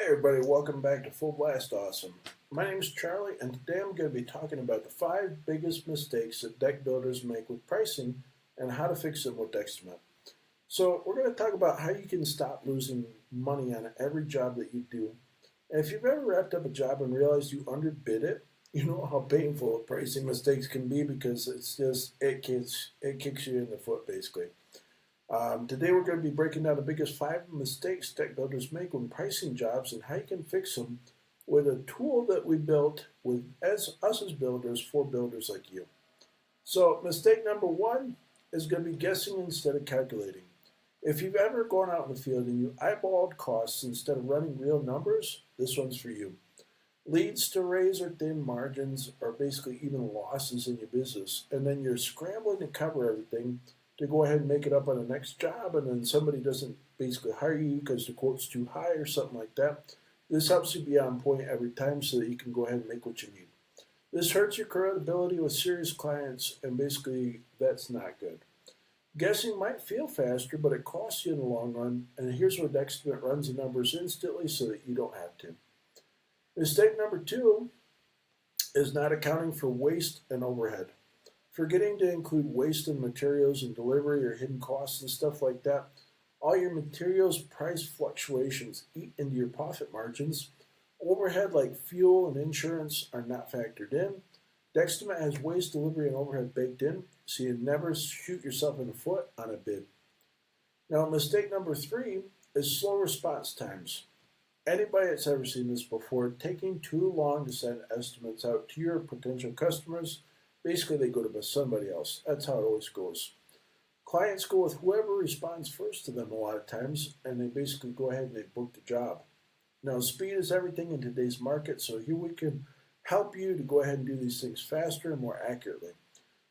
Everybody, welcome back to Full Blast Awesome. My name is Charlie, and today I'm going to be talking about the 5 biggest mistakes that deck builders make with pricing and how to fix them with Deckstimate. So we're going to talk about how you can stop losing money on every job that you do. And if you've ever wrapped up a job and realized you underbid it, you know how painful pricing mistakes can be because it kicks you in the foot basically. Today we're going to be breaking down the biggest 5 mistakes deck builders make when pricing jobs and how you can fix them with a tool that we built with us as builders for builders like you. So mistake number 1 is going to be guessing instead of calculating. If you've ever gone out in the field and you eyeballed costs instead of running real numbers, this one's for you. Leads to razor thin margins or basically even losses in your business, and then you're scrambling to cover everything to go ahead and make it up on the next job, and then somebody doesn't basically hire you because the quote's too high or something like that. This helps you be on point every time so that you can go ahead and make what you need. This hurts your credibility with serious clients, and basically that's not good. Guessing might feel faster, but it costs you in the long run, and here's where Deckstimate runs the numbers instantly so that you don't have to. Mistake number 2 is not accounting for waste and overhead. Forgetting to include waste in materials and delivery or hidden costs and stuff like that. All your materials price fluctuations eat into your profit margins. Overhead like fuel and insurance are not factored in. Deckstimate has waste, delivery, and overhead baked in, so you never shoot yourself in the foot on a bid. Now, mistake number 3 is slow response times. Anybody that's ever seen this before, taking too long to send estimates out to your potential customers, basically they go to somebody else. That's how it always goes. Clients go with whoever responds first to them a lot of times, and they basically go ahead and they book the job. Now, speed is everything in today's market, so here we can help you to go ahead and do these things faster and more accurately.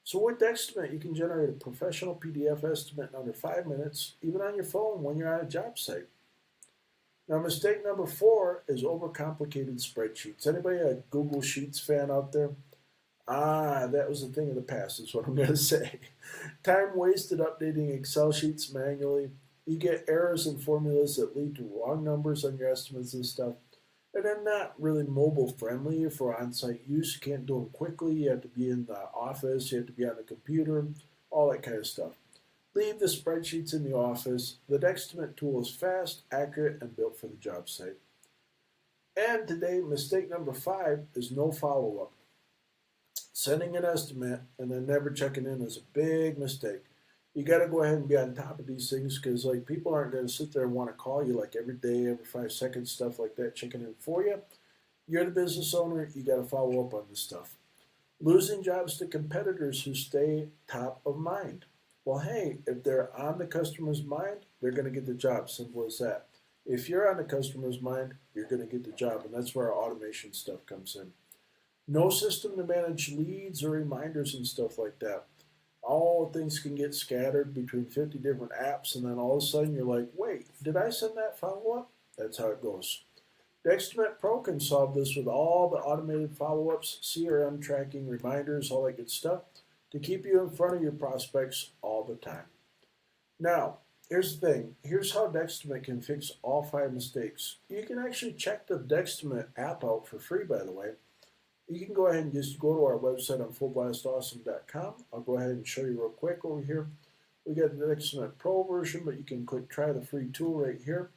So with Deckstimate, you can generate a professional PDF estimate in under 5 minutes, even on your phone when you're on a job site. Now, mistake number 4 is overcomplicated spreadsheets. Anybody a Google Sheets fan out there? That was a thing of the past, is what I'm going to say. Time wasted updating Excel sheets manually. You get errors in formulas that lead to wrong numbers on your estimates and stuff. And they're not really mobile friendly for on-site use. You can't do them quickly. You have to be in the office. You have to be on the computer, all that kind of stuff. Leave the spreadsheets in the office. The Deckstimate tool is fast, accurate, and built for the job site. And today, mistake number 5 is no follow-up. Sending an estimate and then never checking in is a big mistake. You got to go ahead and be on top of these things because people aren't going to sit there and want to call you every day, every 5 seconds, stuff like that, checking in for you. You're the business owner. You got to follow up on this stuff. Losing jobs to competitors who stay top of mind. Well, hey, if they're on the customer's mind, they're going to get the job. Simple as that. If you're on the customer's mind, you're going to get the job, and that's where our automation stuff comes in. No system to manage leads or reminders and stuff like that. All things can get scattered between 50 different apps, and then all of a sudden you're like, wait, did I send that follow-up? That's how it goes. Deckstimate Pro can solve this with all the automated follow-ups, CRM tracking, reminders, all that good stuff, to keep you in front of your prospects all the time. Now, here's the thing. Here's how Deckstimate can fix all 5 mistakes. You can actually check the Deckstimate app out for free, by the way. You can go ahead and just go to our website on fullblastawesome.com. I'll go ahead and show you real quick over here. We got the Deckstimate Pro version, but you can click try the free tool right here.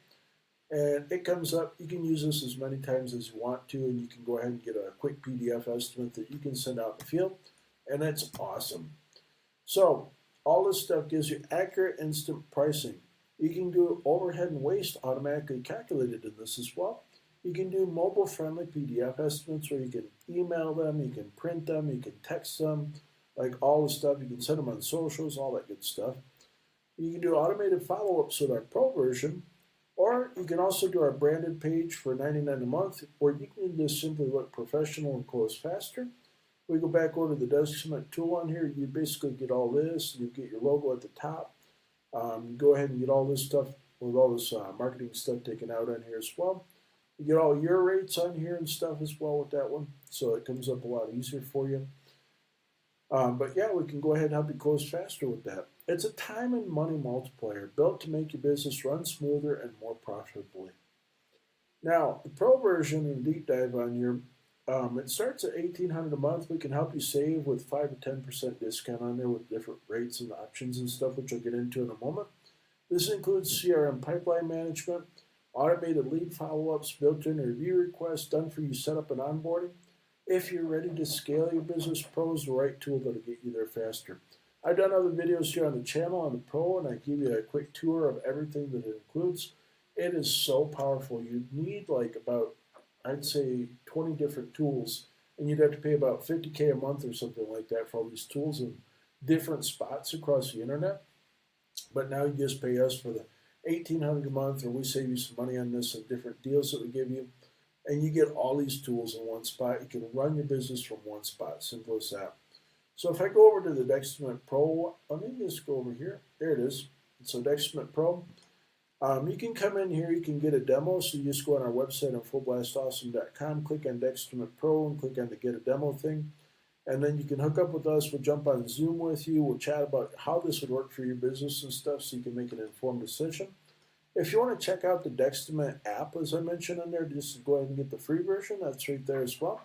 And it comes up. You can use this as many times as you want to, and you can go ahead and get a quick PDF estimate that you can send out in the field. And it's awesome. So all this stuff gives you accurate instant pricing. You can do overhead and waste automatically calculated in this as well. You can do mobile-friendly PDF estimates where you can email them, you can print them, you can text them, all the stuff. You can send them on socials, all that good stuff. You can do automated follow-ups with our Pro version, or you can also do our branded page for $99 a month, or you can just simply look professional and close faster. We go back over to the Deckstimate tool on here. You basically get all this. You get your logo at the top. You go ahead and get all this stuff with all this marketing stuff taken out on here as well. You get all your rates on here and stuff as well with that one, so it comes up a lot easier for you. But yeah, we can go ahead and help you close faster with that. It's a time and money multiplier built to make your business run smoother and more profitably. Now, the pro version and deep dive on here, it starts at $1,800 a month. We can help you save with 5 to 10% discount on there with different rates and options and stuff, which I'll get into in a moment. This includes CRM pipeline management, automated lead follow-ups, built-in review requests, done for you setup and onboarding. If you're ready to scale your business, Pro is the right tool that'll get you there faster. I've done other videos here on the channel on the Pro, and I give you a quick tour of everything that it includes. It is so powerful. You need like about, I'd say, 20 different tools, and you'd have to pay about $50K a month or something like that for all these tools in different spots across the internet. But now you just pay us for the $1,800 a month, or we save you some money on this and different deals that we give you, and you get all these tools in one spot. You can run your business from one spot. Simple as that. So if I go over to the Deckstimate Pro, let me just go over here. There it is. So Deckstimate Pro. You can come in here, you can get a demo, so you just go on our website on fullblastawesome.com, click on Deckstimate Pro, and click on the Get a Demo thing. And then you can hook up with us, we'll jump on Zoom with you, we'll chat about how this would work for your business and stuff so you can make an informed decision. If you want to check out the Deckstimate app, as I mentioned in there, just go ahead and get the free version, that's right there as well.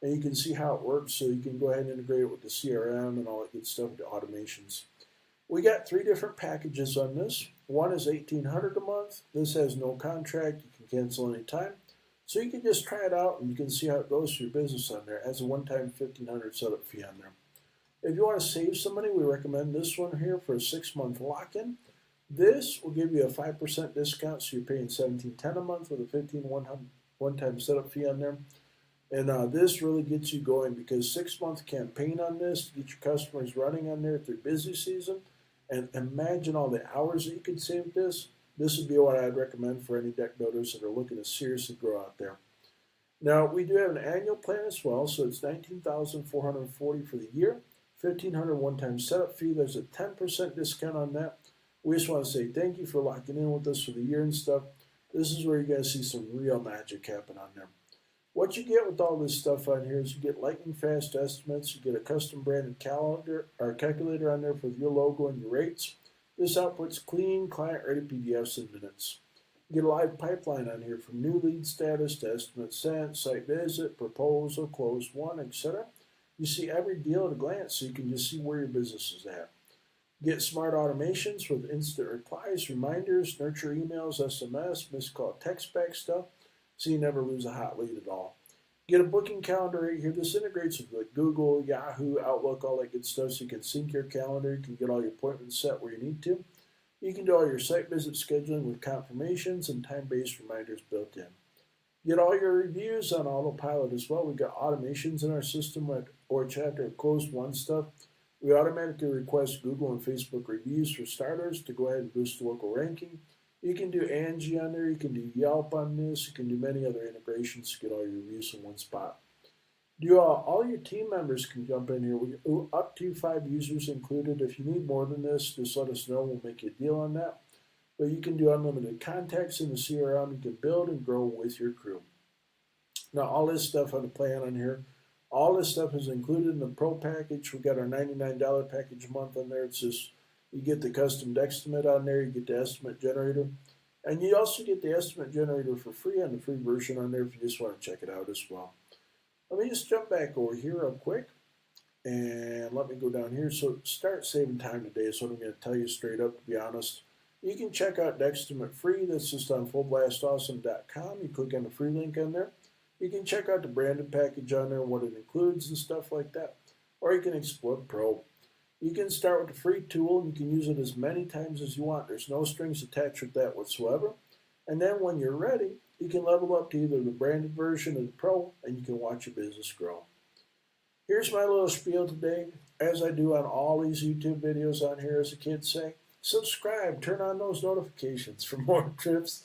And you can see how it works, so you can go ahead and integrate it with the CRM and all that good stuff, the automations. We got 3 different packages on this. One is $1,800 a month. This has no contract. You can cancel anytime. So you can just try it out and you can see how it goes for your business on there. It has a one-time $1,500 setup fee on there. If you want to save some money, we recommend this one here for a 6-month lock-in. This will give you a 5% discount, so you're paying $1,710 a month with a $1,500 one-time setup fee on there. And this really gets you going because 6-month campaign on this to get your customers running on there through busy season. And imagine all the hours that you could save with this. This would be what I'd recommend for any deck builders that are looking to seriously grow out there. Now, we do have an annual plan as well, so it's $19,440 for the year, $1,500 one-time setup fee. There's a 10% discount on that. We just want to say thank you for locking in with us for the year and stuff. This is where you're going to see some real magic happen on there. What you get with all this stuff on here is you get lightning fast estimates, you get a custom branded calendar or calculator on there with your logo and your rates. This outputs clean, client-ready PDFs in minutes. You get a live pipeline on here from new lead status to estimate sent, site visit, proposal, closed won, etc. You see every deal at a glance, so you can just see where your business is at. Get smart automations with instant replies, reminders, nurture emails, SMS, missed call, text back stuff, so you never lose a hot lead at all. Get a booking calendar right here. This integrates with like Google, Yahoo, Outlook, all that good stuff, so you can sync your calendar. You can get all your appointments set where you need to. You can do all your site visit scheduling with confirmations and time-based reminders built in. Get all your reviews on autopilot as well. We've got automations in our system or chapter closed won stuff. We automatically request Google and Facebook reviews for starters to go ahead and boost the local ranking. You can do Angie on there, you can do Yelp on this, you can do many other integrations to get all your reviews in one spot. All your team members can jump in here. Up to 5 users included. If you need more than this, just let us know. We'll make you a deal on that. But you can do unlimited contacts in the CRM. You can build and grow with your crew. Now, all this stuff on the plan on here, all this stuff is included in the Pro package. We got our $99 package a month on there. It's just you get the custom Deckstimate on there. You get the estimate generator. And you also get the estimate generator for free on the free version on there if you just want to check it out as well. Let me just jump back over here real quick. And let me go down here. So start saving time today is what I'm going to tell you straight up, to be honest. You can check out Deckstimate free. That's just on fullblastawesome.com. You click on the free link on there. You can check out the branded package on there and what it includes and stuff like that. Or you can explore Pro. You can start with the free tool and you can use it as many times as you want. There's no strings attached with that whatsoever. And then when you're ready, you can level up to either the branded version or the Pro and you can watch your business grow. Here's my little spiel today. As I do on all these YouTube videos on here, as the kids say, subscribe, turn on those notifications for more tips,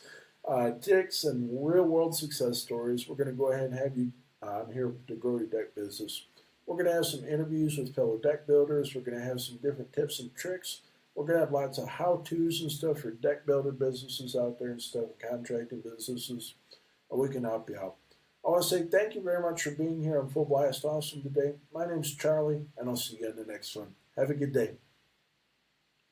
tips, and real-world success stories. We're going to go ahead and have you on here to grow your deck business. We're going to have some interviews with fellow deck builders. We're going to have some different tips and tricks. We're going to have lots of how-tos and stuff for deck builder businesses out there and stuff, contracting businesses, and we can help you out. I want to say thank you very much for being here on Full Blast Awesome today. My name's Charlie, and I'll see you in the next one. Have a good day.